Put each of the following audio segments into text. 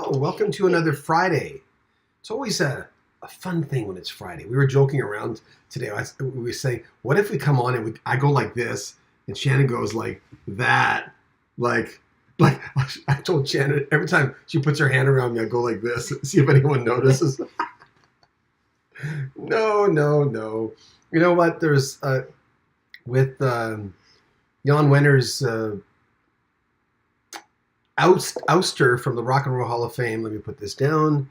Hello, welcome to another Friday. It's always a fun thing when it's Friday. We were joking around today. We were saying, what if we come on and I go like this, and Shannon goes like that, like I told Shannon every time she puts her hand around me, I go like this, see if anyone notices. No. You know what? There's with Jan Wenner's ouster from the Rock and Roll Hall of Fame. Let me put this down.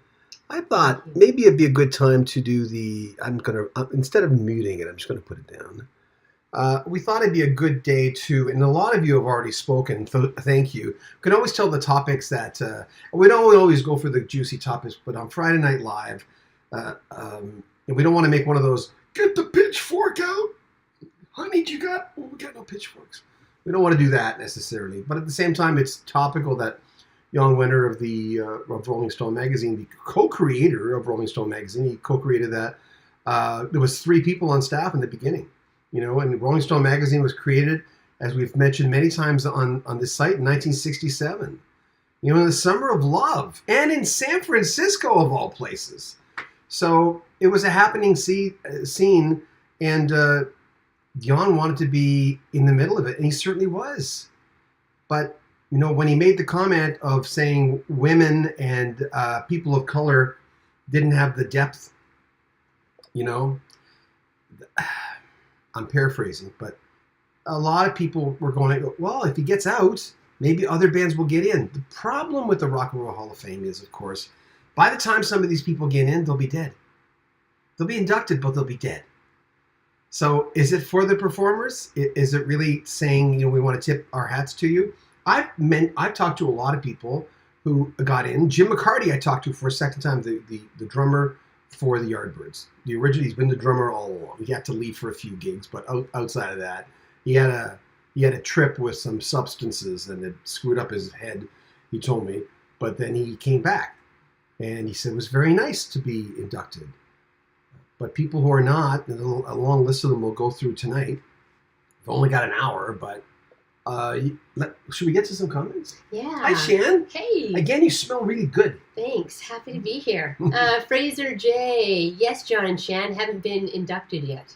I thought maybe it'd be a good time to do instead of muting it, I'm just gonna put it down. We thought it'd be a good day to, and a lot of you have already spoken, so thank you. We can always tell the topics that, we don't always go for the juicy topics, but on Friday Night Live, and we don't want to make one of those, get the pitchfork out. Honey, we got no pitchforks. We don't want to do that necessarily, but at the same time, it's topical that Jan Wenner of Rolling Stone magazine, the co-creator of Rolling Stone magazine, he co-created that. There was 3 people on staff in the beginning, and Rolling Stone magazine was created, as we've mentioned many times on this site, in 1967. In the summer of love, and in San Francisco of all places. So it was a happening scene, and Jan wanted to be in the middle of it, and he certainly was. But, when he made the comment of saying women and people of color didn't have the depth, I'm paraphrasing, but a lot of people were going, well, if he gets out, maybe other bands will get in. The problem with the Rock and Roll Hall of Fame is, of course, by the time some of these people get in, they'll be dead. They'll be inducted, but they'll be dead. So is it for the performers? Is it really saying, we want to tip our hats to you? I've talked to a lot of people who got in. Jim McCarty I talked to for a second time, the drummer for the Yardbirds. He's been the drummer all along. He had to leave for a few gigs, but outside of that, he had a trip with some substances and it screwed up his head, he told me. But then he came back, and he said it was very nice to be inducted. But people who are not, and a long list of them we'll go through tonight. We've only got an hour, but should we get to some comments? Yeah. Hi, Shan. Hey. Again, you smell really good. Thanks. Happy to be here. Fraser J. Yes, John and Shan haven't been inducted yet.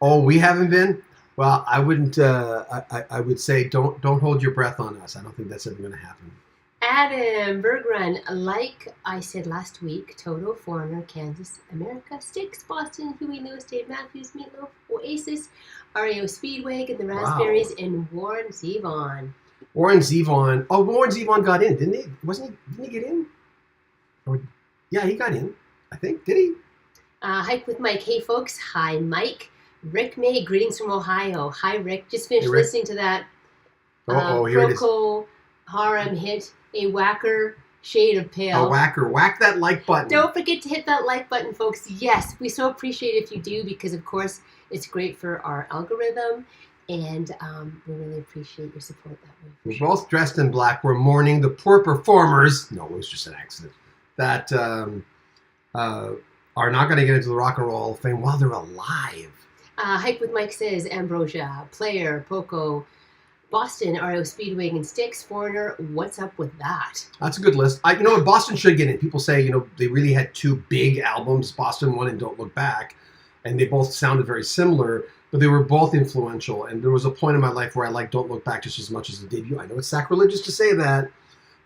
Oh, we haven't been? Well, I wouldn't. I would say don't hold your breath on us. I don't think that's ever going to happen. Adam Bergrun, like I said last week, Toto, Foreigner, Kansas, America, Styx, Boston, Huey Lewis, Dave Matthews, Meatloaf, Oasis, REO Speedwagon, The Raspberries, wow. And Warren Zevon. Warren Zevon. Oh, Warren Zevon got in, didn't he? Didn't he get in? Yeah, he got in, I think. Did he? Hike with Mike. Hey, folks. Hi, Mike. Rick May, greetings from Ohio. Hi, Rick. Just finished listening to that Proco Harem hit. A whacker shade of pale. A whacker. Whack that like button. Don't forget to hit that like button, folks. Yes, we so appreciate it if you do, because, of course, it's great for our algorithm, and we really appreciate your support that way. We're both dressed in black. We're mourning the poor performers. No, it was just an accident. That are not going to get into the Rock and Roll Hall of Fame while they're alive. Hike with Mike says, Ambrosia, Player, Poco, Boston, REO Speedwagon, Styx, Foreigner. What's up with that? That's a good list. You know what? Boston should get in. People say, they really had 2 big albums, Boston 1 and Don't Look Back, and they both sounded very similar, but they were both influential. And there was a point in my life where I liked Don't Look Back just as much as the debut. I know it's sacrilegious to say that,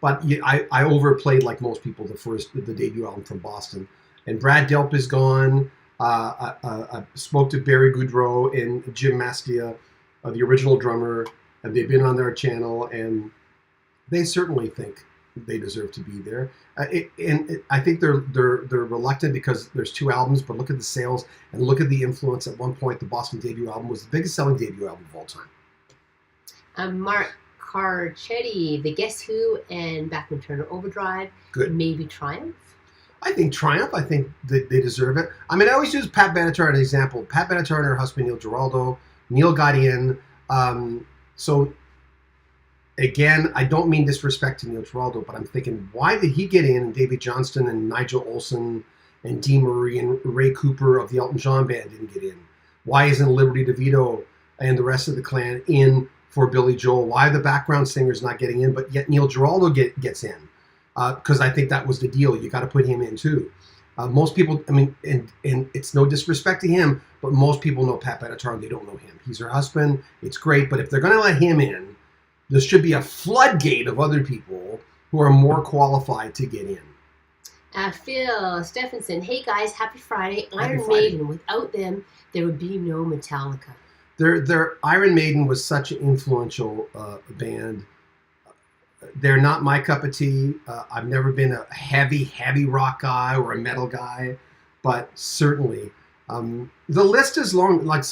but I overplayed, like most people, the debut album from Boston. And Brad Delp is gone. I spoke to Barry Goudreau and Jim Mastia, the original drummer. And they've been on their channel, and they certainly think they deserve to be there. I think they're reluctant because there's 2 albums, but look at the sales and look at the influence. At one point, the Boston debut album was the biggest selling debut album of all time. Mark Carcetti, The Guess Who, and Bachman Turner Overdrive. Good. Maybe Triumph. I think Triumph. I think that they deserve it. I mean, I always use Pat Benatar as an example. Pat Benatar and her husband Neil Giraldo. Neil got in. So, again, I don't mean disrespect to Neil Giraldo, but I'm thinking, why did he get in, and David Johnston and Nigel Olsson and Dee Murray and Ray Cooper of the Elton John Band didn't get in? Why isn't Liberty DeVito and the rest of the clan in for Billy Joel? Why are the background singers not getting in, but yet Neil Giraldo gets in? because I think that was the deal. You got to put him in too. Most people, I mean, and it's no disrespect to him, but most people know Pat Benatar and they don't know him. He's her husband. It's great, but if they're going to let him in, there should be a floodgate of other people who are more qualified to get in. Phil Stephenson, hey guys, happy Friday. Happy Iron Friday. Maiden, without them, there would be no Metallica. Their Iron Maiden was such an influential band. They're not my cup of tea. I've never been a heavy rock guy or a metal guy, but certainly the list is long. Like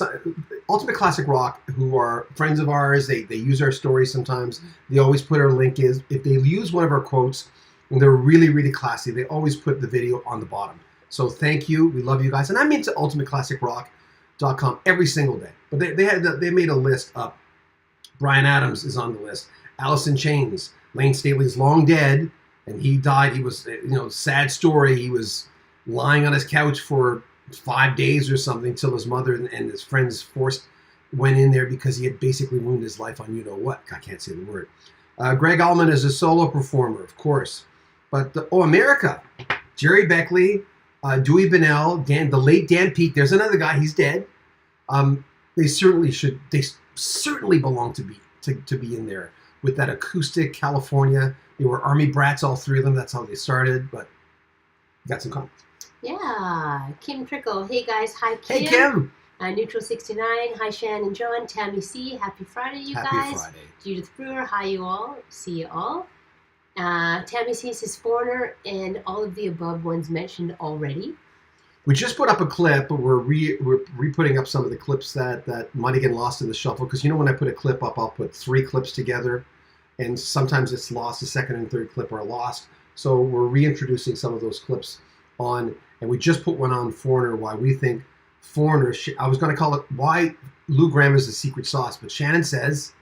Ultimate Classic Rock, who are friends of ours, they use our stories sometimes. They always put our link is if they use one of our quotes, and they're really classy. They always put the video on the bottom. So thank you. We love you guys, and I'm into ultimateclassicrock.com every single day. But they made a list up. Bryan Adams is on the list. Alice in Chains. Lane Staley's long dead, and he died. He was, sad story. He was lying on his couch for 5 days or something till his mother and his friends went in there because he had basically ruined his life on what. I can't say the word. Greg Allman is a solo performer, of course. But, America. Jerry Beckley, Dewey Bunnell, the late Dan Peek. There's another guy. He's dead. They certainly belong to be in there. With that acoustic California. They were Army brats, all three of them. That's how they started, but got some comments. Yeah. Kim Trickle. Hey guys. Hi Kim. Hey Kim. Neutral 69. Hi Shannon and John. Tammy C. Happy Friday, you guys. Happy Friday. Judith Brewer. Hi you all. See you all. Tammy C says Foreigner and all of the above ones mentioned already. We just put up a clip, but we're re-putting up some of the clips that might have get lost in the shuffle. Because when I put a clip up, I'll put 3 clips together. And sometimes it's lost. The second and third clip are lost. So we're reintroducing some of those clips on. And we just put one on Foreigner, why we think Foreigner, I was going to call it why Lou Gramm is the secret sauce. But Shannon says,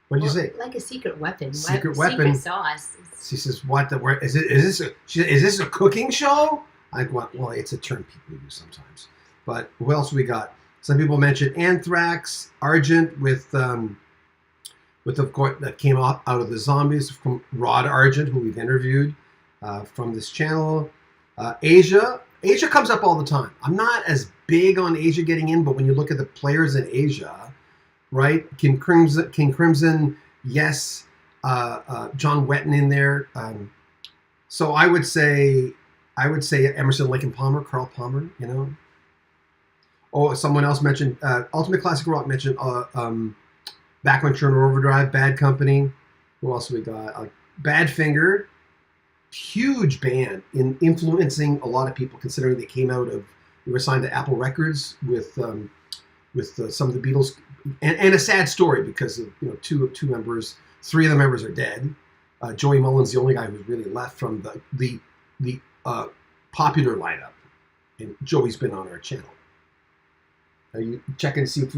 what did you say? Like a secret weapon. Secret weapon. Secret sauce. She says, is this a cooking show? I go, well, it's a term people use sometimes. But who else we got? Some people mentioned Anthrax, Argent with of course that came out of the Zombies from Rod Argent, who we've interviewed from this channel. Asia comes up all the time. I'm not as big on Asia getting in, but when you look at the players in Asia, right? King Crimson, yes. John Wetton in there. So I would say Emerson, Lake and Palmer, Carl Palmer, Oh, someone else mentioned, Ultimate Classic Rock mentioned Back when Turner Overdrive, Bad Company. Who else we got? Badfinger, huge band in influencing a lot of people considering they were signed to Apple Records with some of the Beatles. And a sad story because of, two members, 3 of the members are dead. Joey Mullen's the only guy who's really left from the popular lineup, and Joey's been on our channel. Are you checking to see if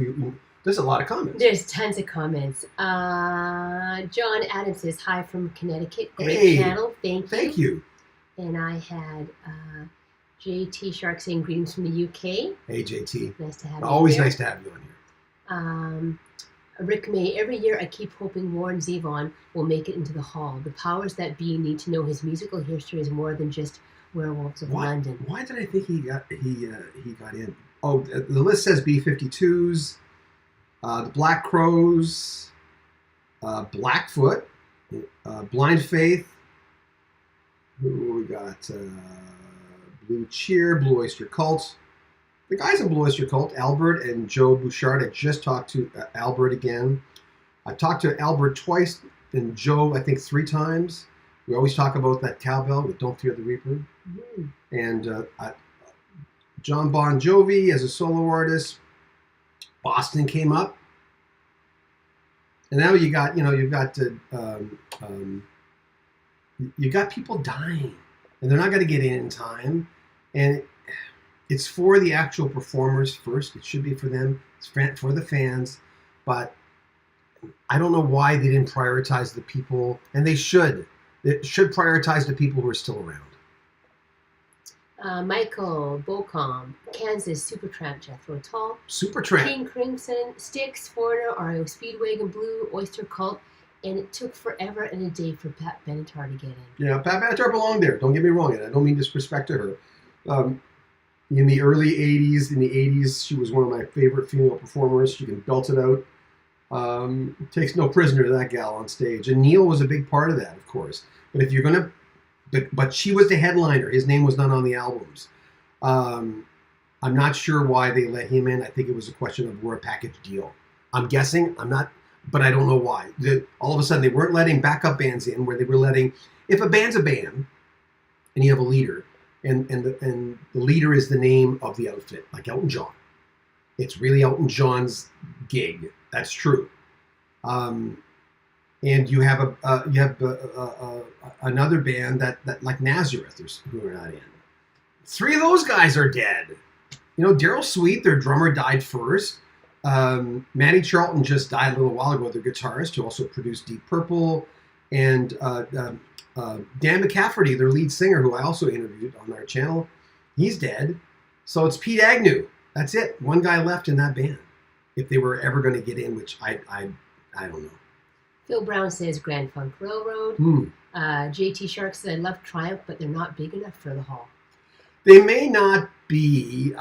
there's a lot of comments. There's tons of comments. John Adams says hi from Connecticut. Great channel. Thank you. And I had JT Shark saying greetings from the UK. Hey JT. Nice to have you. Always here. Nice to have you on here. Rick May, every year I keep hoping Warren Zevon will make it into the hall. The powers that be need to know his musical history is more than just Werewolves of London. Why did I think he got in? Oh, the list says B-52s, the Black Crows, Blackfoot, Blind Faith. Who we got? Blue Cheer, Blue Oyster Cult. The guys in Blue Oyster Cult, Albert and Joe Bouchard. I just talked to Albert again. I talked to Albert twice and Joe, I think, 3 times. We always talk about that cowbell with Don't Fear the Reaper. Mm-hmm. And John Bon Jovi as a solo artist. Boston came up. And now you got people dying. And they're not going to get in time. And it's for the actual performers first. It should be for them. It's for the fans. But I don't know why they didn't prioritize the people. And they should. It should prioritize the people who are still around. Michael Bocom, Kansas, Supertramp, Jethro Tull, Supertramp, King Crimson, Styx, Foreigner, REO Speedwagon, Blue Oyster Cult, and it took forever and a day for Pat Benatar to get in. Yeah, Pat Benatar belonged there. Don't get me wrong, and I don't mean disrespect to her. In the early 80s, she was one of my favorite female performers. She can belt it out. Takes no prisoner, that gal on stage. And Neil was a big part of that, of course. But if you're going to... But she was the headliner. His name was not on the albums. I'm not sure why they let him in. I think it was a question of we're a package deal. I'm guessing. I'm not... But I don't know why. All of a sudden, they weren't letting backup bands in, where they were letting... If a band's a band, and you have a leader, and the leader is the name of the outfit, like Elton John. It's really Elton John's gig. That's true. And you have another band that like Nazareth, who are not in. 3 of those guys are dead. Daryl Sweet, their drummer, died first. Manny Charlton just died a little while ago, their guitarist, who also produced Deep Purple. And Dan McCafferty, their lead singer, who I also interviewed on our channel, he's dead. So it's Pete Agnew. That's it. One guy left in that band. If they were ever going to get in, which I don't know. Phil Brown says Grand Funk Railroad. JT Shark said I love Triumph, but they're not big enough for the hall. They may not be.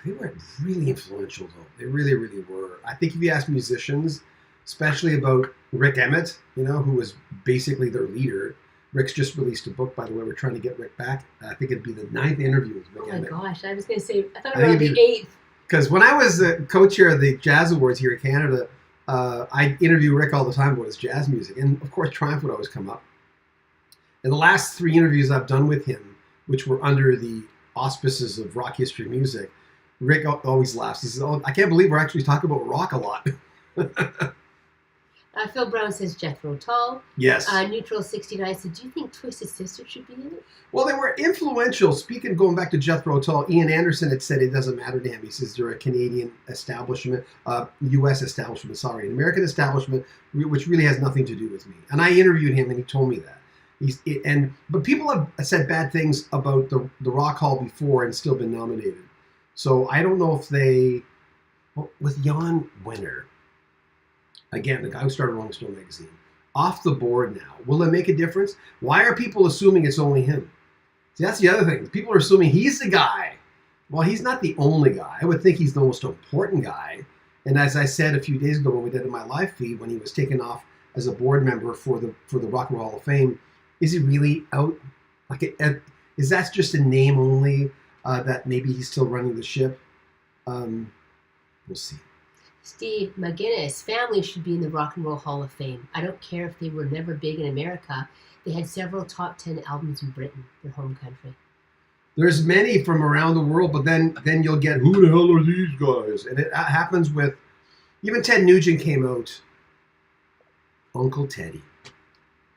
They were really influential, though. They really, really were. I think if you ask musicians, especially about Rick Emmett, who was basically their leader. Rick's just released a book, by the way. We're trying to get Rick back. I think it'd be the 9th interview with Rick Emmett. Oh my gosh, I was going to say, I thought it was the 8th. Because when I was co-chair of the Jazz Awards here in Canada, I interview Rick all the time about his jazz music. And, of course, Triumph would always come up. And the last 3 interviews I've done with him, which were under the auspices of rock history music, Rick always laughs. He says, "Oh, I can't believe we're actually talking about rock a lot." Phil Brown says Jethro Tull. Yes. Neutral 69 said, do you think Twisted Sister should be in it? Well, they were influential. Going back to Jethro Tull, Ian Anderson had said it doesn't matter to him. He says they're a Canadian establishment, U.S. establishment, sorry, an American establishment, which really has nothing to do with me. And I interviewed him, and he told me that. But people have said bad things about the Rock Hall before and still been nominated. So I don't know if with Jann Wenner, again, the guy who started Rolling Stone magazine, off the board now. Will it make a difference? Why are people assuming it's only him? See, that's the other thing. People are assuming he's the guy. Well, he's not the only guy. I would think he's the most important guy. And as I said a few days ago when we did it in my live feed, when he was taken off as a board member for the Rock and Roll Hall of Fame, is he really out? Is that just a name only? That maybe he's still running the ship? We'll see. Steve McGinnis, family should be in the Rock and Roll Hall of Fame. I don't care if they were never big in America. They had several top 10 albums in Britain, their home country. There's many from around the world, but then you'll get, who the hell are these guys? And it happens with, even Ted Nugent came out, Uncle Teddy.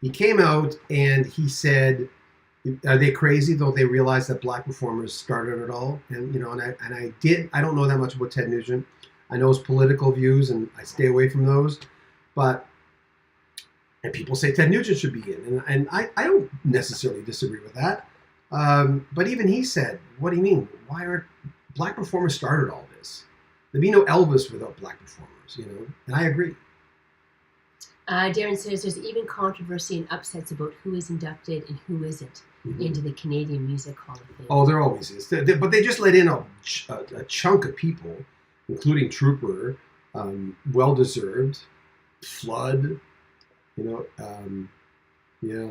He came out and he said, are they crazy? Don't they realize that black performers started it all? And I don't know that much about Ted Nugent. I know his political views, and I stay away from those. And people say Ted Nugent should be in, and I don't necessarily disagree with that. But even he said, what do you mean? Why aren't black performers started all this? There'd be no Elvis without black performers, and I agree. Darren says there's even controversy and upsets about who is inducted and who isn't into the Canadian Music Hall of Fame. Oh, there always is. But they just let in a chunk of people, including Trooper, well-deserved, Flood, yeah.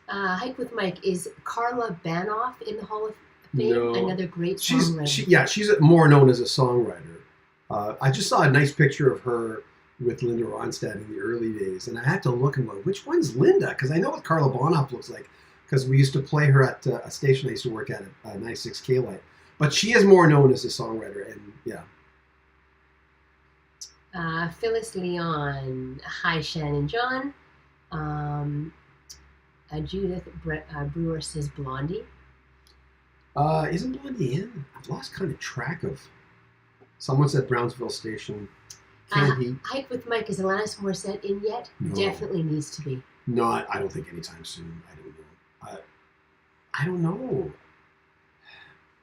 Hike with Mike, is Carla Banoff in the Hall of Fame? No. Another great songwriter. She's more known as a songwriter. I just saw a nice picture of her with Linda Ronstadt in the early days, and I had to look and go, which one's Linda? Because I know what Carla Banoff looks like, because we used to play her at a station I used to work at 96K Light. But she is more known as a songwriter, and yeah. Phyllis Leon, hi Shannon John. Judith Brewer says Blondie. Isn't Blondie in? I've lost kind of track of. Someone said Brownsville Station. Hike with Mike, is Alanis Morissette in yet? No. Definitely needs to be. No, I don't think anytime soon. I don't know.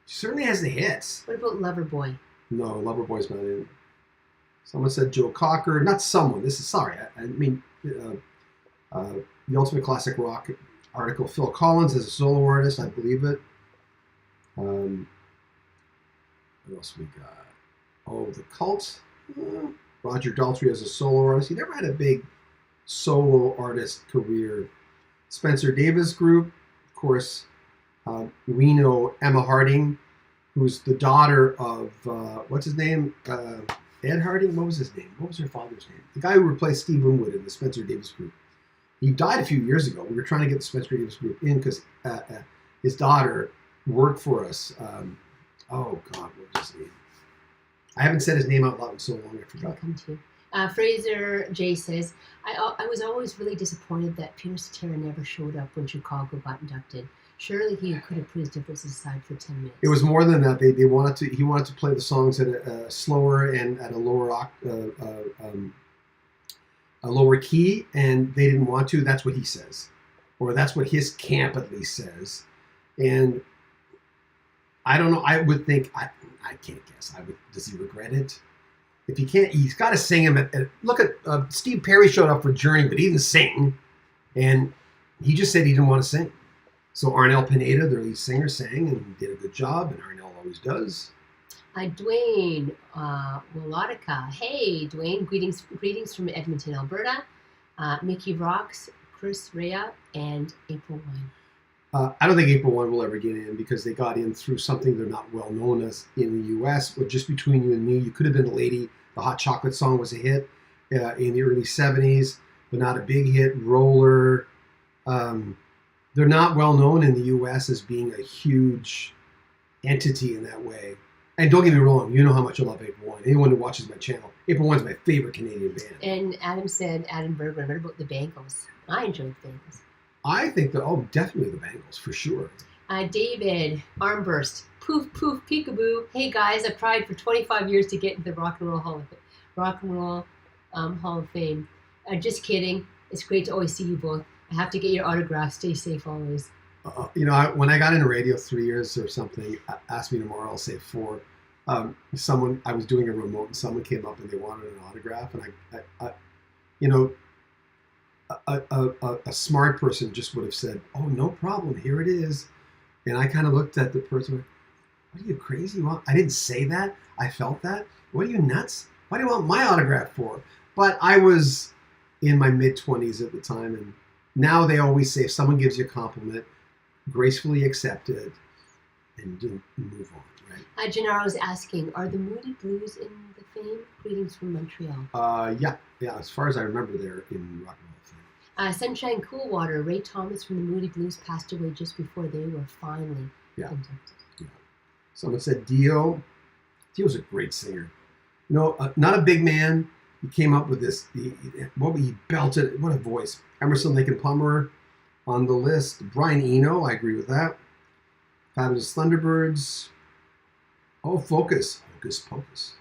She certainly has the hits. What about Loverboy? No, Loverboy's not in. Someone said Joe Cocker. Not someone. I mean, The Ultimate Classic Rock article. Phil Collins as a solo artist, I believe it. What else we got? Oh, the Cult. Roger Daltrey as a solo artist. He never had a big solo artist career. Spencer Davis Group, of course. We know Emma Harding, who's the daughter of, what's his name? Ed Harding? What was his name? What was her father's name? The guy who replaced Steve Winwood in the Spencer Davis Group. He died a few years ago. We were trying to get the Spencer Davis Group in because his daughter worked for us. Oh, God, what was his name? I haven't said his name out loud in so long, I forgot. Come to. Fraser J says, I was always really disappointed that Peter Cetera never showed up when Chicago got inducted. Surely he could have put his differences aside for 10 minutes. It was more than that. He wanted to play the songs at a slower and at a lower key, and they didn't want to. That's what he says, or that's what his camp at least says. And I don't know. I would think I can't guess. Does he regret it? If he can't, he's got to sing him. Look at Steve Perry showed up for Journey, but he didn't sing, and he just said he didn't want to sing. So Arnel Pineda, their lead singer, sang and did a good job, and Arnel always does. Dwayne Wolotica. Hey, Dwayne. Greetings from Edmonton, Alberta. Mickey Rocks, Chris Rea, and April Wine. I don't think April Wine will ever get in because they got in through something they're not well known as in the U.S. But just between you and me, You Could Have Been a Lady. The Hot Chocolate song was a hit in the early 70s, but not a big hit. Roller. They're not well known in the U.S. as being a huge entity in that way. And don't get me wrong, you know how much I love April Wine. Anyone who watches my channel, April Wine's my favorite Canadian band. And Adam said, Adam Berger, what about the Bangles? I enjoyed the Bangles. I think that, definitely the Bangles, for sure. David, Armburst, poof, poof, peekaboo. Hey guys, I've tried for 25 years to get into the Rock and Roll Hall of Fame. Just kidding. It's great to always see you both. I have to get your autograph. Stay safe always. When I got into radio 3 years or something, ask me tomorrow, I'll say 4. I was doing a remote and someone came up and they wanted an autograph, and a smart person just would have said, "Oh, no problem, here it is." And I kind of looked at the person, "What are you crazy? I didn't say that. I felt that. What are you nuts? What do you want my autograph for?" But I was in my mid-20s at the time, and now they always say if someone gives you a compliment, gracefully accept it and move on, right? Gennaro's asking, are the Moody Blues in the Fame? Greetings from Montreal. Yeah. As far as I remember, they're in Rock and Roll Fame. Sunshine Coolwater. Ray Thomas from the Moody Blues passed away just before they were finally inducted. Yeah. Someone said Dio. Dio's a great singer. Not a big man. He came up with this. He belted. What a voice. Emerson, Lake and Palmer on the list. Brian Eno, I agree with that. Fabulous Thunderbirds. Oh, Focus. Hocus Pocus.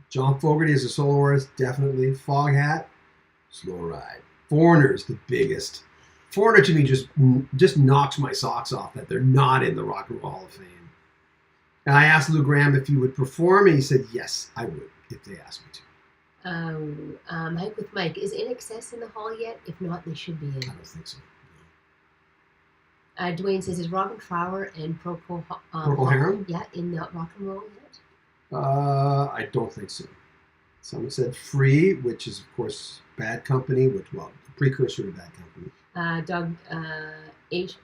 John Fogerty is a solo artist, definitely. Foghat. Slow Ride. Foreigner's the biggest. Foreigner to me just knocks my socks off that they're not in the Rock and Roll Hall of Fame. And I asked Lou Gramm if he would perform, and he said, yes, I would, if they asked me to. Mike with Mike. Is In Excess in the hall yet? If not, they should be in. I don't think so. Dwayne says, is Robin Trower and Procol Harum? Yeah, in the Rock and Roll yet? I don't think so. Someone said Free, which is, of course, Bad Company, the precursor to Bad Company.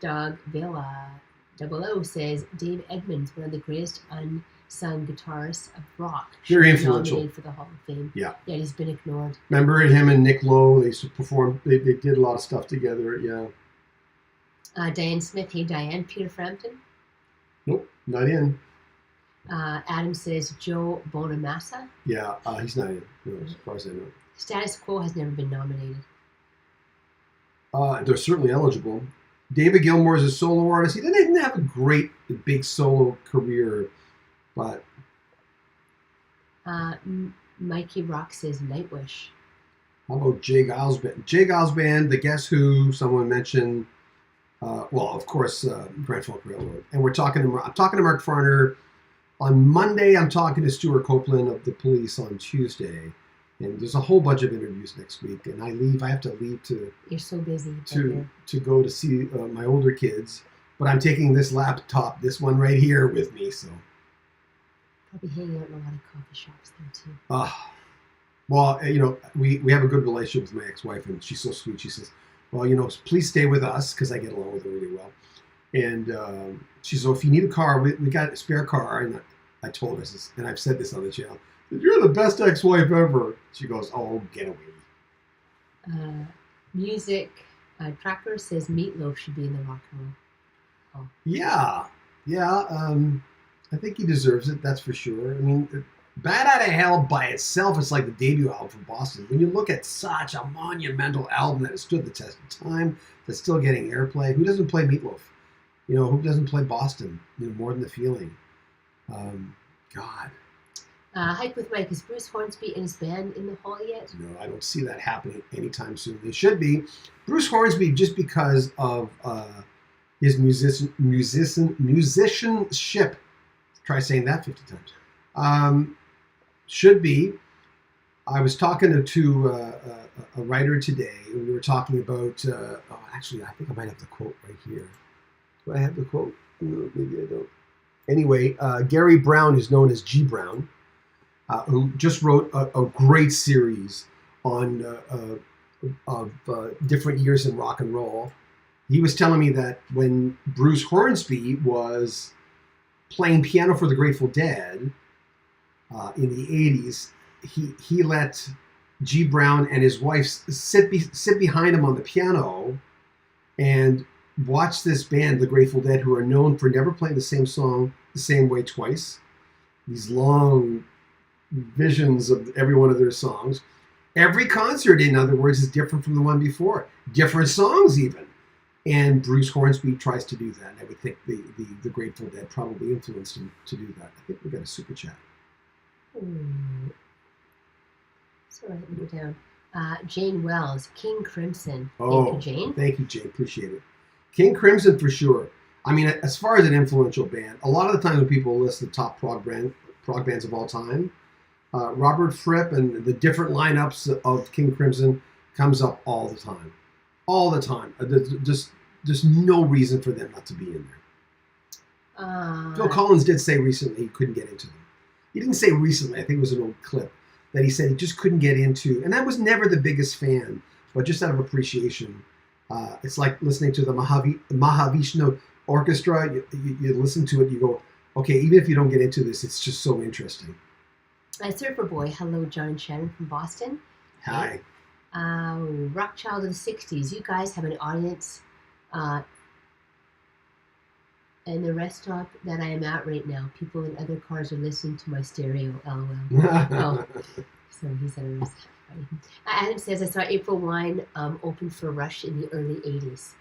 Dog Villa 00 says, Dave Edmunds, one of the greatest unsung guitarists of rock. Very influential. Nominated for the Hall of Fame. Yeah. Yeah, he's been ignored. Remember him and Nick Lowe? They used to perform. They did a lot of stuff together. Yeah. Diane Smith. Hey, Diane. Peter Frampton. Nope, not in. Adam says Joe Bonamassa. Yeah, he's not in. No, as far as I know. Status Quo has never been nominated. They're certainly eligible. David Gilmour is a solo artist. He didn't have a great big solo career, but. Mikey Rock says Nightwish. How about Jay Giles Band? Jay Giles Band, The Guess Who, someone mentioned. Of course, Grand Funk Railroad. And I'm talking to Mark Farner on Monday. I'm talking to Stuart Copeland of The Police on Tuesday. And there's a whole bunch of interviews next week, and I have to leave You're so busy. to go to see my older kids. But I'm taking this laptop, this one right here, with me. So probably hanging out in a lot of coffee shops there too. Well, we have a good relationship with my ex-wife, and she's so sweet. She says, well, please stay with us, because I get along with her really well. And she says, if you need a car, we got a spare car. And I told her, and I've said this on the channel, you're the best ex-wife ever. She goes, oh, get away. Music Tracker says Meatloaf should be in the Rock and Roll. Oh. Yeah. I think he deserves it, that's for sure. I mean, Bad Out of Hell by itself is like the debut album from Boston. When you look at such a monumental album that has stood the test of time, that's still getting airplay, who doesn't play Meatloaf? Who doesn't play Boston? More Than the Feeling. God. Hike with Mike, is Bruce Hornsby and his band in the hall yet? No, I don't see that happening anytime soon. They should be. Bruce Hornsby, just because of his musicianship, try saying that 50 times, should be. I was talking to a writer today, and we were talking about, actually, I think I might have the quote right here. Do I have the quote? No, maybe I don't. Anyway, Gary Brown, who's known as G. Brown, who just wrote a great series on of different years in rock and roll. He was telling me that when Bruce Hornsby was playing piano for the Grateful Dead in the 80s, he let G. Brown and his wife sit behind him on the piano and watch this band, the Grateful Dead, who are known for never playing the same song the same way twice. These long visions of every one of their songs. Every concert, in other words, is different from the one before. Different songs, even. And Bruce Hornsby tries to do that. And I would think the Grateful Dead probably influenced him to do that. I think we got a super chat. Sorry, let me go down. Jane Wells, King Crimson. Oh, thank you, Jane. Thank you, Jane. Appreciate it. King Crimson for sure. I mean, as far as an influential band, a lot of the times when people list the top prog bands of all time, Robert Fripp and the different lineups of King Crimson comes up all the time. All the time. There's no reason for them not to be in there. Phil Collins did say recently he couldn't get into them. He didn't say recently, I think it was an old clip, that he said he just couldn't get into, and I was never the biggest fan, but just out of appreciation. It's like listening to the Mahavishnu Orchestra. You listen to it, you go, okay, even if you don't get into this, it's just so interesting. Surfer Boy, hello, John and Shannon from Boston. Hi. Rock Child of the 60s, you guys have an audience in the rest stop that I am at right now. People in other cars are listening to my stereo, lol. Oh, so he's at a rest stop. Adam says, I saw April Wine open for Rush in the early 80s.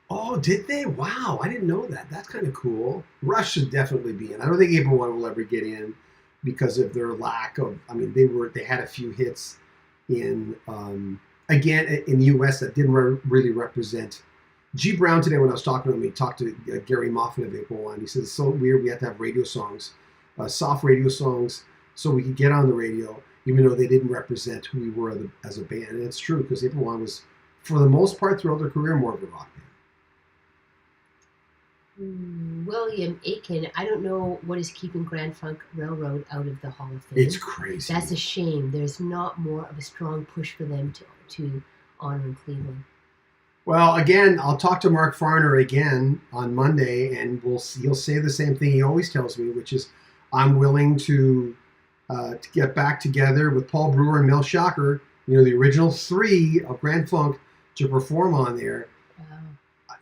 Oh, did they? Wow, I didn't know that. That's kind of cool. Rush should definitely be in. I don't think April Wine will ever get in because of their lack of, I mean, they had a few hits in again in the U.S. that didn't really represent. G. Brown today, when I was talking to him, he talked to Gary Moffin of April Wine. He said it's so weird we have to have radio songs, soft radio songs, so we could get on the radio, even though they didn't represent who we were as a band. And it's true, because April Wine was, for the most part, throughout their career, more of a rock band. William Aiken, I don't know what is keeping Grand Funk Railroad out of the Hall of Fame. It's crazy. That's a shame. There's not more of a strong push for them to honor in Cleveland. Well, again, I'll talk to Mark Farner again on Monday, and he'll say the same thing he always tells me, which is I'm willing to get back together with Paul Brewer and Mel Shocker, the original three of Grand Funk, to perform on there.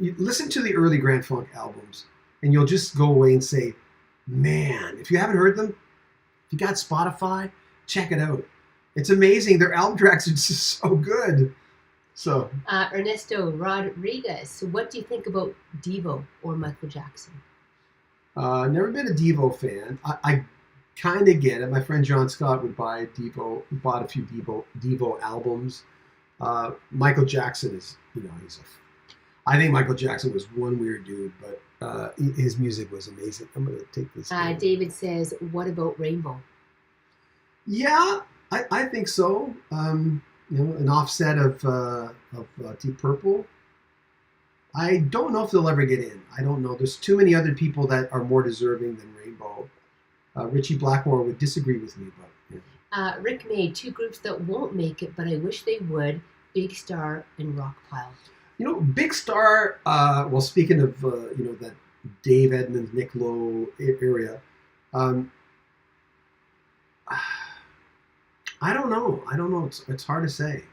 You listen to the early Grand Funk albums, and you'll just go away and say, man, if you haven't heard them, if you got Spotify, check it out. It's amazing. Their album tracks are just so good. So Ernesto Rodriguez, so what do you think about Devo or Michael Jackson? Never been a Devo fan. I kind of get it. My friend John Scott would buy Devo, bought a few Devo albums. Michael Jackson is, I think Michael Jackson was one weird dude, but his music was amazing. I'm going to take this. David says, what about Rainbow? Yeah, I think so. An offset of Deep Purple. I don't know if they'll ever get in. I don't know. There's too many other people that are more deserving than Rainbow. Richie Blackmore would disagree with me, but Rick made 2 groups that won't make it, but I wish they would. Big Star and Rockpile. Big Star. Well, speaking of that Dave Edmunds, Nick Lowe area, I don't know. It's hard to say.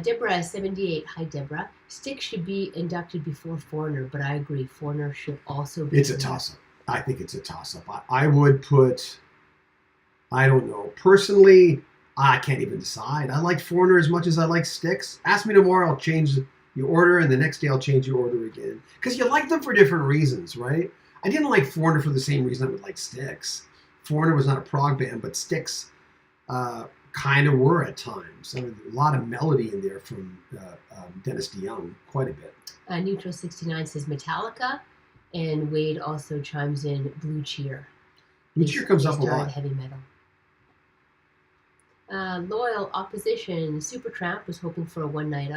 Deborah 78. Hi, Deborah. Styx should be inducted before Foreigner, but I agree. Foreigner should also be. It's a toss-up. I think it's a toss-up. I would put. I don't know. Personally, I can't even decide. I like Foreigner as much as I like Styx. Ask me tomorrow, I'll change the order, and the next day I'll change the order again. Because you like them for different reasons, right? I didn't like Foreigner for the same reason I would like Styx. Foreigner was not a prog band, but Styx kind of were at times. I mean, a lot of melody in there from Dennis DeYoung, quite a bit. Neutral 69 says Metallica, and Wade also chimes in Blue Cheer. Blue Cheer comes up a lot. Heavy metal. Loyal Opposition. Supertramp was hoping for a one night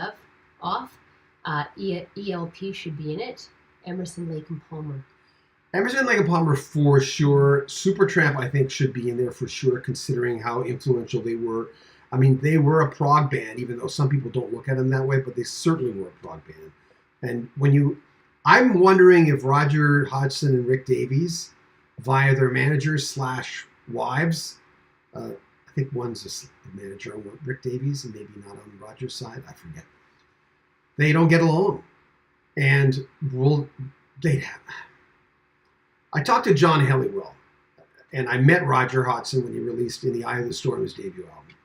off. ELP should be in it. Emerson, Lake and Palmer. Emerson, Lake and Palmer for sure. Supertramp, I think, should be in there for sure, considering how influential they were. I mean, they were a prog band, even though some people don't look at them that way, but they certainly were a prog band. And I'm wondering if Roger Hodgson and Rick Davies, via their managers / wives, I think one's a manager on Rick Davies and maybe not on Roger's side, I forget. They don't get along. And I talked to John Helliwell, and I met Roger Hodgson when he released In the Eye of the Storm, his debut album.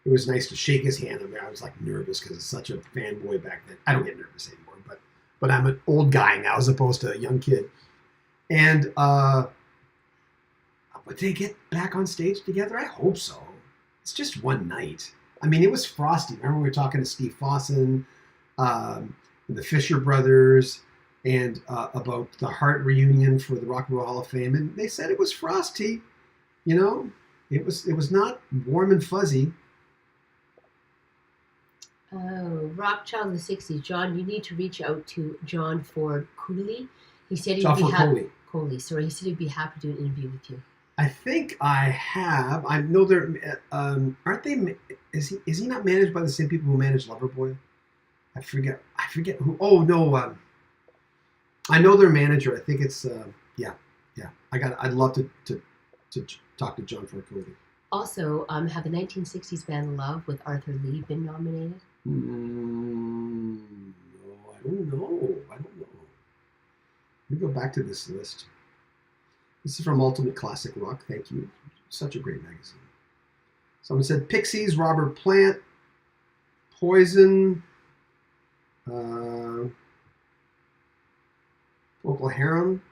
It was nice to shake his hand. I mean, I was like nervous because it's such a fanboy back then. I don't get nervous anymore, but I'm an old guy now as opposed to a young kid. And would they get back on stage together? I hope so. It's just one night. I mean, it was frosty. Remember we were talking to Steve Fossen, the Fisher Brothers, and about the Heart reunion for the Rock and Roll Hall of Fame, and they said it was frosty. It was not warm and fuzzy. Oh, Rock Child of the 60s. John, you need to reach out to John Ford Cooley. He said he'd be happy. Coley, sorry. He said he'd be happy to do an interview with you. I think I have. I know they're. Aren't they? Is he not managed by the same people who manage Loverboy? I forget who. Oh no. I know their manager. I think it's yeah. I'd love to talk to John Ford. Also, have the 1960s band Love with Arthur Lee been nominated? No, I don't know. Let me go back to this list. This is from Ultimate Classic Rock. Thank you. Such a great magazine. Someone said Pixies, Robert Plant, Poison, Vocal Harem.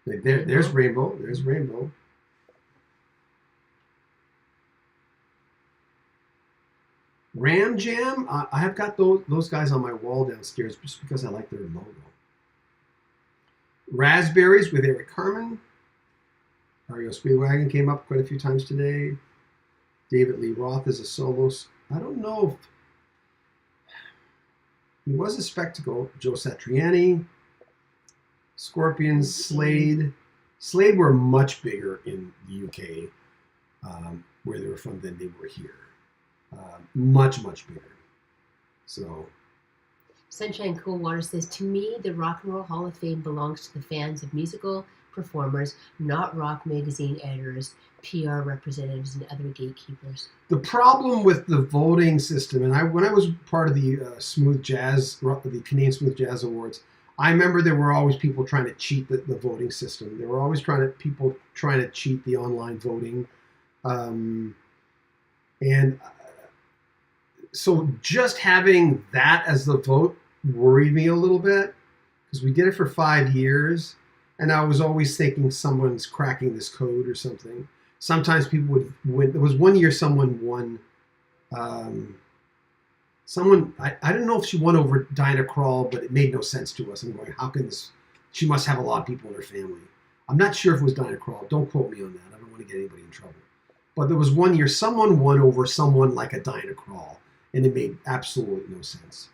There's Rainbow. There's Rainbow. Ram Jam. I have got those guys on my wall downstairs just because I like their logo. Raspberries with Eric Carmen. Mario Speedwagon came up quite a few times today. David Lee Roth is a solo. I don't know if he was a spectacle. Joe Satriani. Scorpions, Slade. Slade were much bigger in the UK, where they were from, than they were here. Much bigger. So. Sunshine Coolwater says, to me, the Rock and Roll Hall of Fame belongs to the fans of musical performers, not rock magazine editors, PR representatives, and other gatekeepers. The problem with the voting system, and when I was part of the Smooth Jazz, the Canadian Smooth Jazz Awards, I remember there were always people trying to cheat the voting system. There were always people trying to cheat the online voting. So just having that as the vote worried me a little bit, because we did it for 5 years, and I was always thinking someone's cracking this code or something. Sometimes people would win. There was one year someone won. I don't know if she won over Dinah Krall, but it made no sense to us. I'm going, how can this? She must have a lot of people in her family. I'm not sure if it was Dinah Krall. Don't quote me on that. I don't want to get anybody in trouble. But there was one year someone won over someone like a Dinah Crawl, and it made absolutely no sense.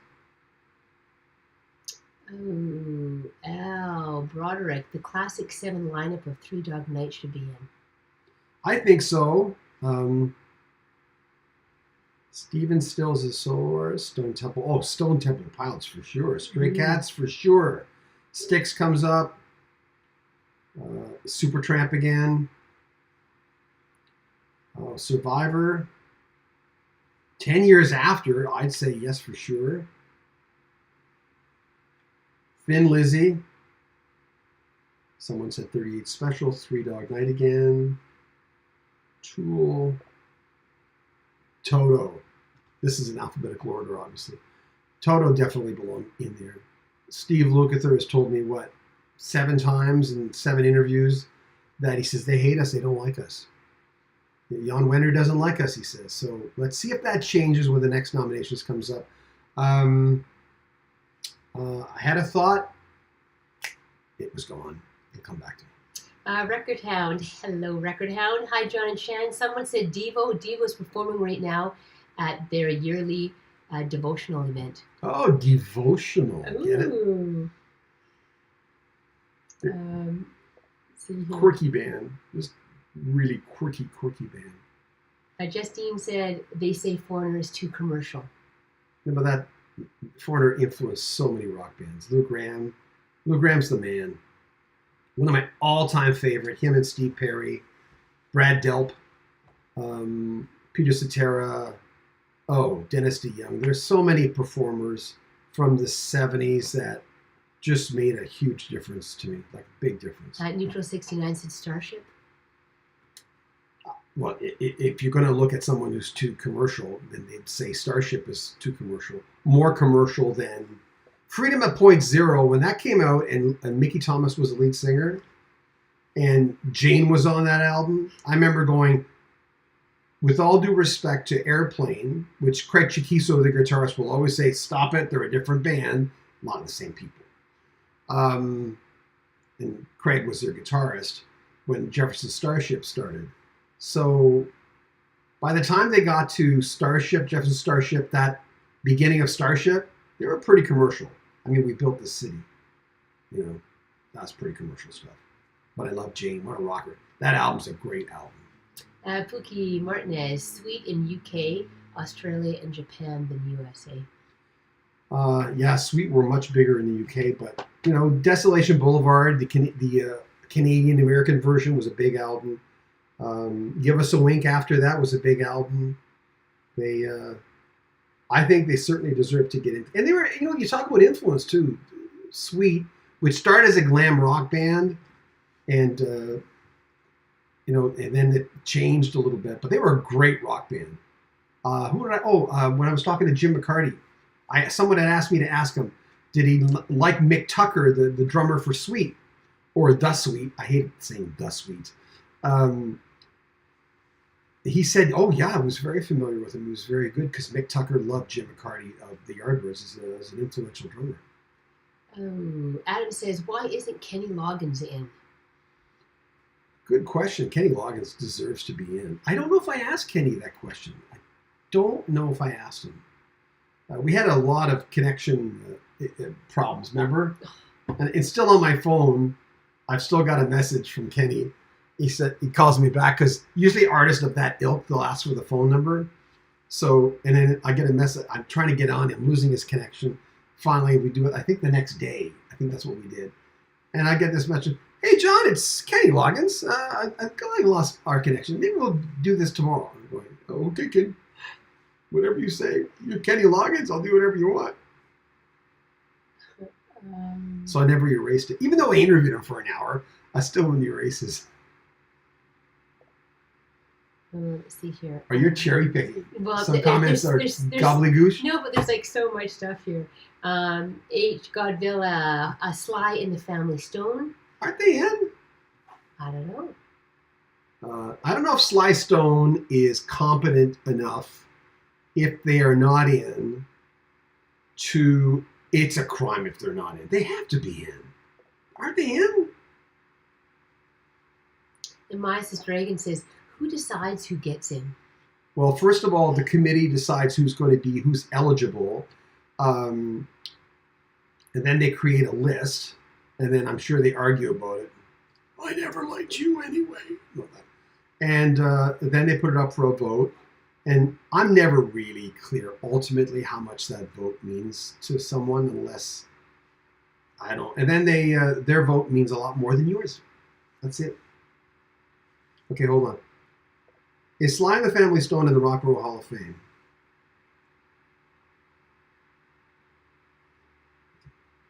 Oh, Al Broderick, the classic 7 lineup of Three Dog Night should be in. I think so. Steven Stills is Solar, Stone Temple. Oh, Stone Temple Pilots for sure. Stray Cats for sure. Styx comes up. Supertramp again. Survivor. 10 years after, I'd say yes for sure. Thin Lizzy. Someone said 38 Special. Three Dog Night again. Tool. Toto. This is in alphabetical order, obviously. Toto definitely belonged in there. Steve Lukather has told me, 7 times in 7 interviews that he says they hate us, they don't like us. Jann Wenner doesn't like us, he says. So let's see if that changes when the next nominations comes up. I had a thought. It was gone. It'll come back to me. Record Hound. Hello, Record Hound. Hi, John and Shan. Someone said Devo. Devo's performing right now at their yearly devotional event. Oh, devotional. Get it? Quirky band. Just really quirky band. Justine said they say Foreigner is too commercial. Yeah, but that Foreigner influenced so many rock bands. Lou Gramm. Lou Gramm's the man. One of my all-time favorite. Him and Steve Perry. Brad Delp. Peter Cetera. Oh, Dennis DeYoung. There's so many performers from the 70s that just made a huge difference to me, like a big difference. Neutral 69 said Starship. Well, if you're going to look at someone who's too commercial, then they'd say Starship is too commercial. More commercial than Freedom at Point Zero. When that came out and Mickey Thomas was the lead singer and Jane was on that album, I remember going, with all due respect to Airplane, which Craig Chiquiso, the guitarist, will always say, stop it, they're a different band, a lot of the same people. And Craig was their guitarist when Jefferson Starship started. So by the time they got to Starship, Jefferson Starship, that beginning of Starship, they were pretty commercial. I mean, we built this city. That's pretty commercial stuff. But I love Jane, what a rocker. That album's a great album. Pookie Martinez, Sweet in UK, Australia, and Japan than USA. Yeah, Sweet were much bigger in the UK, but Desolation Boulevard, the Canadian-American version was a big album. Give Us a Wink after that was a big album. I think they certainly deserve to get in. And they were, you talk about influence too. Sweet, which started as a glam rock band, and and then it changed a little bit, but they were a great rock band. When I was talking to Jim McCarty, someone had asked me to ask him, did he like Mick Tucker, the drummer for Sweet, or The Sweet? I hate saying The Sweet. He said, oh yeah, I was very familiar with him. He was very good because Mick Tucker loved Jim McCarty of the Yardbirds as an influential drummer. Oh, Adam says, why isn't Kenny Loggins in? Good question. Kenny Loggins deserves to be in. I don't know if I asked Kenny that question. I don't know if I asked him. We had a lot of connection problems, remember? And it's still on my phone. I've still got a message from Kenny. He said he calls me back because usually artists of that ilk, they'll ask for the phone number. So, and then I get a message. I'm trying to get on him, losing his connection. Finally, we do it, I think the next day. I think that's what we did. And I get this message. Hey, John, it's Kenny Loggins. I lost our connection. Maybe we'll do this tomorrow. I'm going, okay, kid. Whatever you say. You're Kenny Loggins. I'll do whatever you want. So I never erased it. Even though I interviewed him for an hour, I still wouldn't erase his. Let's see here. Are you cherry picking? Well, some comments are gobbledygoosh? No, but there's like so much stuff here. H. Godvilla, a Sly in the Family Stone. Aren't they in? I don't know. I don't know if Sly Stone is competent enough, if they are not in, to... It's a crime if they're not in. They have to be in. Aren't they in? And Miasis Dragon says, who decides who gets in? Well, first of all, the committee decides who's eligible. And then they create a list. And then I'm sure they argue about it. I never liked you anyway. And then they put it up for a vote. And I'm never really clear ultimately how much that vote means to someone unless I don't. And then their vote means a lot more than yours. That's it. Okay, hold on. Is Sly and the Family Stone in the Rock and Roll Hall of Fame?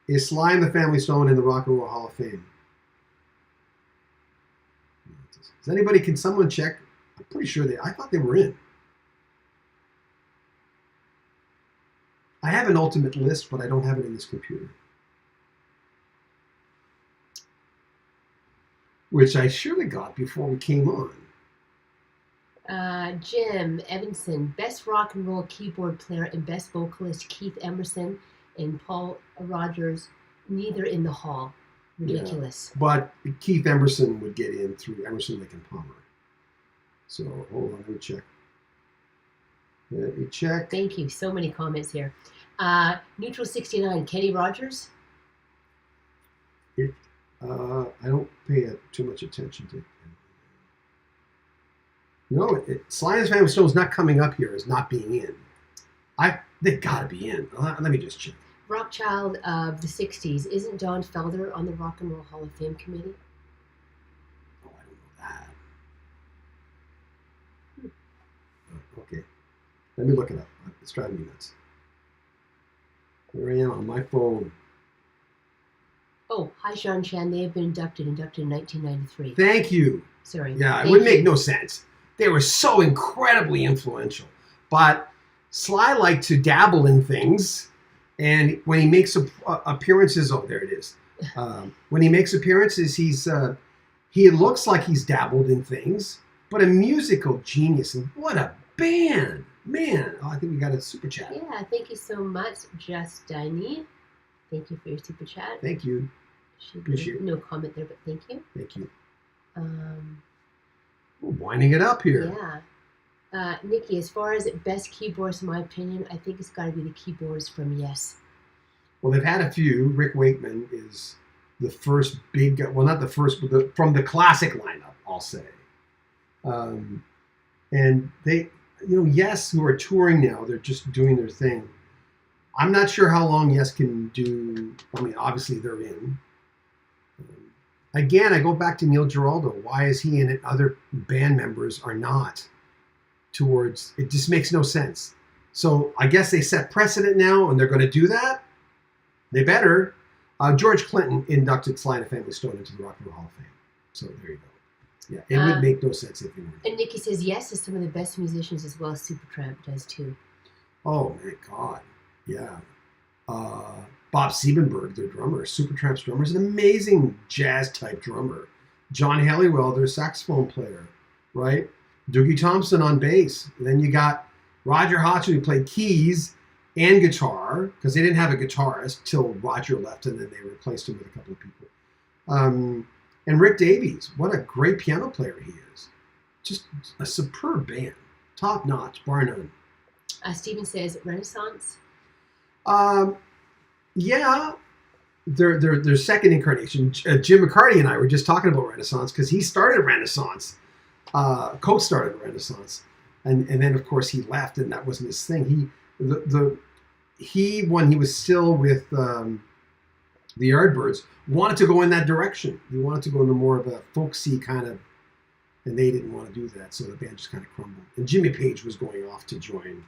Is Sly and the Family Stone in the Rock and Roll Hall of Fame? Can someone check? I'm pretty sure I thought they were in. I have an ultimate list, but I don't have it in this computer. Which I surely got before we came on. Jim Evanson, best rock and roll keyboard player and best vocalist Keith Emerson and Paul Rogers, neither in the hall. Ridiculous. Yeah, but Keith Emerson would get in through Emerson, Lake and Palmer. So hold on, let me check. Thank you. So many comments here. Neutral 69, Kenny Rogers. I don't pay too much attention to it. No, Sly and the Family Stone is not coming up here as not being in. They gotta be in. Let me just check. Rockchild of the 60s. Isn't Don Felder on the Rock and Roll Hall of Fame committee? Oh, I don't know that. Okay. Let me look it up. It's driving me nuts. Here I am on my phone. Oh, hi, Sean Chan. They have been inducted in 1993. Thank you. Sorry. Yeah, it would make no sense. They were so incredibly influential. But Sly liked to dabble in things. And when he makes appearances, oh, there it is. When he makes appearances, he looks like he's dabbled in things, but a musical genius. And what a band, man! Oh, I think we got a super chat. Yeah, thank you so much, Justini. Thank you for your super chat. Thank you. Appreciate it. No comment there, but thank you. Thank you. We're winding it up here. Yeah. Nikki, as far as best keyboards, in my opinion, I think it's got to be the keyboards from Yes. Well, they've had a few. Rick Wakeman is the first big, well, not the first, but from the classic lineup, I'll say. And they, Yes, who are touring now, they're just doing their thing. I'm not sure how long Yes can do. I mean, obviously they're in. Again, I go back to Neil Giraldo. Why is he in it? Other band members are not. It just makes no sense. So I guess they set precedent now, and they're going to do that. They better. George Clinton inducted Sly and the Family Stone into the Rock and Roll Hall of Fame. So there you go. Yeah, it would make no sense if they weren't. And Nikki says Yes is some of the best musicians as well as Supertramp does too. Oh my God, yeah. Bob Siebenberg, their drummer, Supertramp's drummer, is an amazing jazz type drummer. John Helliwell, their saxophone player, right? Doogie Thompson on bass. And then you got Roger Hodgson, who played keys and guitar, because they didn't have a guitarist till Roger left, and then they replaced him with a couple of people. And Rick Davies, what a great piano player he is. Just a superb band. Top notch, bar none. Stephen says Renaissance. Yeah, their second incarnation. Jim McCarty and I were just talking about Renaissance because he started Renaissance. Co-started Renaissance, and then of course he left, and that wasn't his thing. He when he was still with the Yardbirds, wanted to go in that direction. He wanted to go into more of a folksy kind of, and they didn't want to do that, so the band just kind of crumbled. And Jimmy Page was going off to join,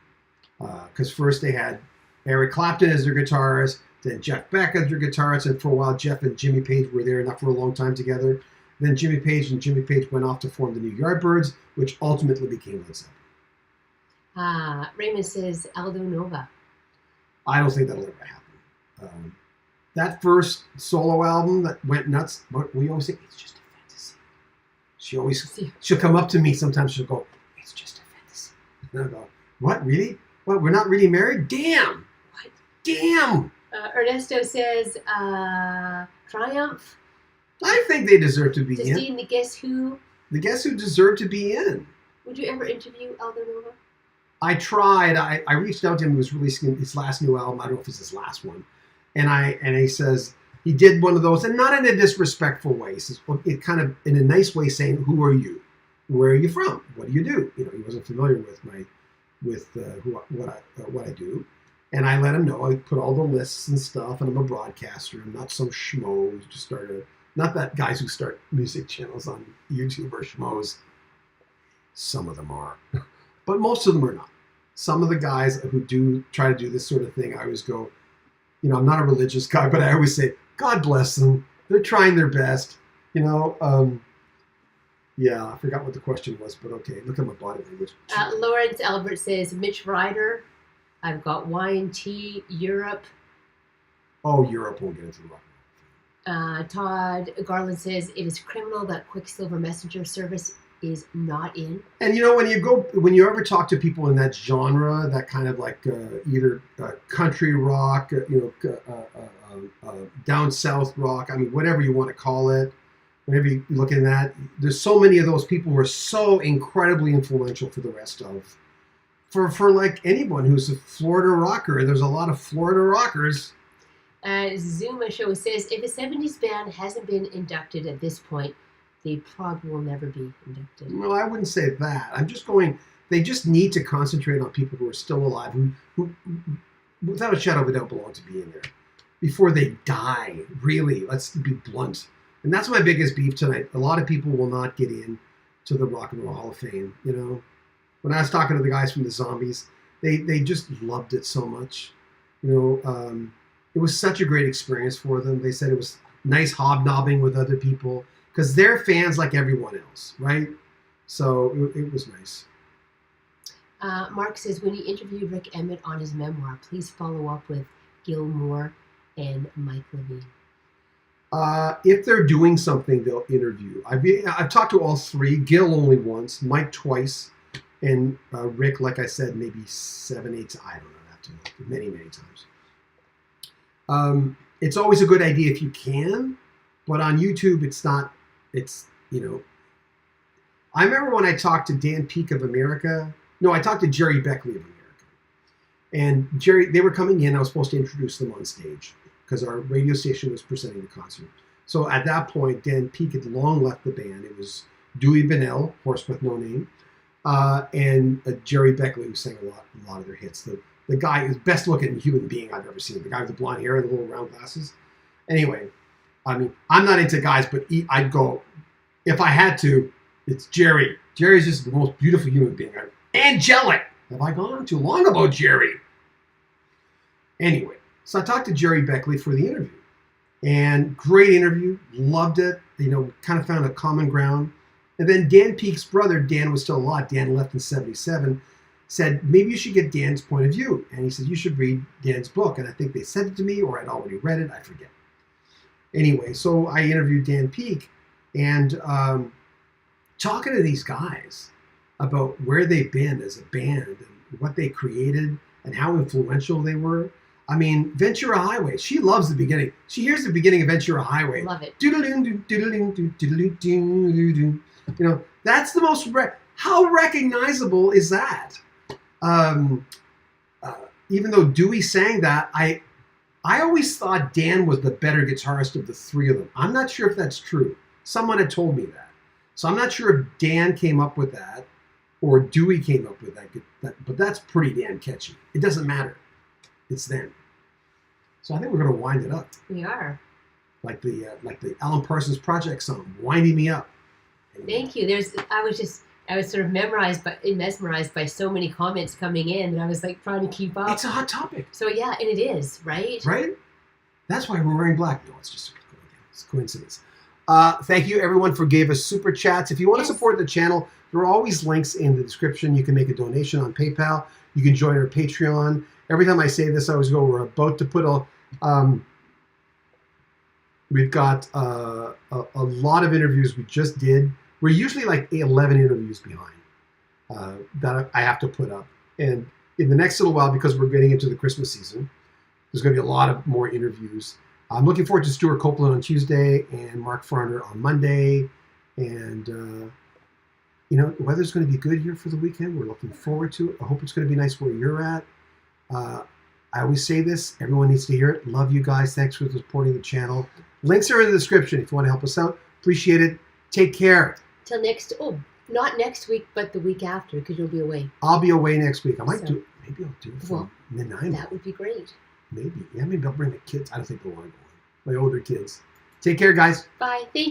because first they had Eric Clapton as their guitarist, then Jeff Beck as their guitarist, and for a while Jeff and Jimmy Page were there, not for a long time together. Then Jimmy Page went off to form the New Yardbirds, which ultimately became Led Zeppelin. Raymond says Aldo Nova. I don't think that'll ever happen. That first solo album that went nuts, we always say, it's just a fantasy. She'll come up to me sometimes, she'll go, it's just a fantasy. And I'll go, what, really? What, we're not really married? Damn! What? Damn! Ernesto says Triumph. I think they deserve to be in. Justine, the Guess Who. the guests who deserve to be in. Would you ever interview Aldo Nova? I tried. I reached out to him. He was releasing his last new album. I don't know if it's his last one. And he says he did one of those, and not in a disrespectful way. He says, well, it kind of in a nice way, saying, "Who are you? Where are you from? What do you do?" You know, he wasn't familiar with what I do. And I let him know. I put all the lists and stuff, and I'm a broadcaster. I'm not some schmo who just started. Not that guys who start music channels on YouTube are schmoes. Some of them are, but most of them are not. Some of the guys who do try to do this sort of thing, I always go, you know, I'm not a religious guy, but I always say, God bless them. They're trying their best. You know, yeah, I forgot what the question was, but okay, look at my body language. Lawrence Albert says, Mitch Ryder, I've got Y&T, Europe. Oh, Europe won't get into the rock. Todd Garland says, it is criminal that Quicksilver Messenger service is not in. And you know, when you ever talk to people in that genre, that kind of like either country rock, down south rock, I mean, whatever you want to call it, whenever you look at that, there's so many of those people who are so incredibly influential for the rest of, for like anyone who's a Florida rocker. There's a lot of Florida rockers. Zuma Show says, if a 70s band hasn't been inducted at this point, they probably will never be inducted. No, I wouldn't say that. I'm just going, they just need to concentrate on people who are still alive, who without a shadow of a doubt belong to be in there before they die. Really, let's be blunt. And that's my biggest beef tonight. A lot of people will not get in to the Rock and Roll Hall of Fame. You know, when I was talking to the guys from the Zombies, they just loved it so much. You know, it was such a great experience for them. They said it was nice hobnobbing with other people because they're fans like everyone else, right? So it was nice. Mark says, when he interviewed Rick Emmett on his memoir, please follow up with Gil Moore and Mike Levine. If they're doing something, they'll interview. I've talked to all three. Gil only once, Mike twice, and Rick, like I said, maybe 7, 8. I don't know. I have to look many times. It's always a good idea if you can, but on YouTube, it's not. It's, you know. I remember when I talked to Dan Peek of America. No, I talked to Jerry Beckley of America, and Jerry. They were coming in. I was supposed to introduce them on stage because our radio station was presenting the concert. So at that point, Dan Peek had long left the band. It was Dewey Bunnell, Horse with No Name, and Jerry Beckley, who sang a lot of their hits. The guy is best looking human being I've ever seen. The guy with the blonde hair and the little round glasses. Anyway, I mean, I'm not into guys, but I'd go, if I had to, it's Jerry. Jerry's just the most beautiful human being. Angelic. Have I gone too long about Jerry? Anyway, so I talked to Jerry Beckley for the interview. And great interview. Loved it. You know, kind of found a common ground. And then Dan Peek's brother, Dan was still alive. Dan left in 1977. Said, maybe you should get Dan's point of view. And he said, you should read Dan's book. And I think they sent it to me, or I'd already read it. I forget. Anyway, so I interviewed Dan Peek, and talking to these guys about where they've been as a band and what they created and how influential they were. I mean, Ventura Highway. She loves the beginning. She hears the beginning of Ventura Highway. Love it. You know, that's the most... How recognizable is that? Even though Dewey sang that, I always thought Dan was the better guitarist of the three of them. I'm not sure if that's true. Someone had told me that. So I'm not sure if Dan came up with that or Dewey came up with that, but that's pretty damn catchy. It doesn't matter. It's them. So I think we're going to wind it up. We are. Like the Alan Parsons Project song, Winding Me Up. Thank you. I was sort of mesmerized by so many comments coming in, and I was like trying to keep up. It's a hot topic. So yeah, and it is, right? Right? That's why we're wearing black. No, it's just a coincidence. Thank you everyone for giving us super chats. If you want to support the channel, there are always links in the description. You can make a donation on PayPal. You can join our Patreon. Every time I say this, I always go, we're about to put we've got a lot of interviews we just did. We're usually like 11 interviews behind that I have to put up. And in the next little while, because we're getting into the Christmas season, there's going to be a lot of more interviews. I'm looking forward to Stuart Copeland on Tuesday and Mark Farner on Monday. And The weather's going to be good here for the weekend. We're looking forward to it. I hope it's going to be nice where you're at. I always say this. Everyone needs to hear it. Love you guys. Thanks for supporting the channel. Links are in the description if you want to help us out. Appreciate it. Take care. Till not next week, but the week after, because you'll be away. I'll be away next week. Maybe I'll do it from Nanaimo. That would be great. Maybe. Yeah, maybe I'll bring the kids. I don't think they'll want to go. My older kids. Take care, guys. Bye. Thank you.